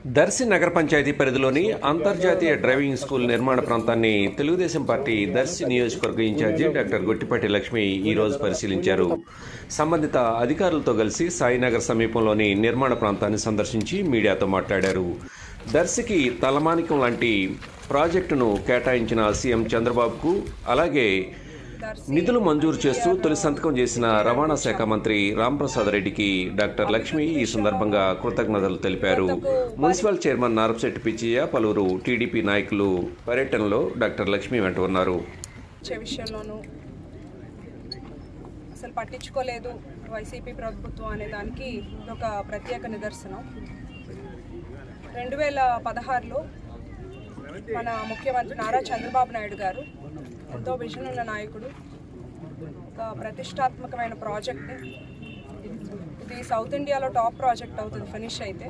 దర్శి నగర పంచాయతీ పరిధిలోని అంతర్జాతీయ డ్రైవింగ్ స్కూల్ నిర్మాణ ప్రాంతాన్ని తెలుగుదేశం పార్టీ దర్శి నియోజకవర్గ ఇన్ఛార్జి డాక్టర్ గొట్టిపాటి లక్ష్మి ఈరోజు పరిశీలించారు. సంబంధిత అధికారులతో కలిసి సాయినగర్ సమీపంలోని నిర్మాణ ప్రాంతాన్ని సందర్శించి మీడియాతో మాట్లాడారు. దర్శికి తలమానికం లాంటి ప్రాజెక్టును కేటాయించిన సీఎం చంద్రబాబుకు, అలాగే నిధులు మంజూరు చేస్తూ తొలి సంతకం చేసిన రవాణా శాఖ మంత్రి రాంప్రసాద్ రెడ్డికి డాక్టర్ లక్ష్మి ఈ సందర్భంగా కృతజ్ఞతలు తెలిపారు. మున్సిపల్ చైర్మన్ నారపశెట్టి పిచ్చయ్య, పలువురు టీడీపీ నాయకులు పర్యటనలో డాక్టర్ లక్ష్మి వెంట ఉన్నారు. అసలు పట్టించుకోలేదు వైసీపీ ప్రభుత్వం అనే దానికి ఒక ప్రత్యేక నిదర్శనం. 2016లో మన ముఖ్యమంత్రి నారా చంద్రబాబు నాయుడు గారు ఎంతో విజన్ ఉన్న నాయకుడు ఒక ప్రతిష్టాత్మకమైన ప్రాజెక్ట్ని, ఇది సౌత్ ఇండియాలో టాప్ ప్రాజెక్ట్ అవుతుంది ఫినిష్ అయితే.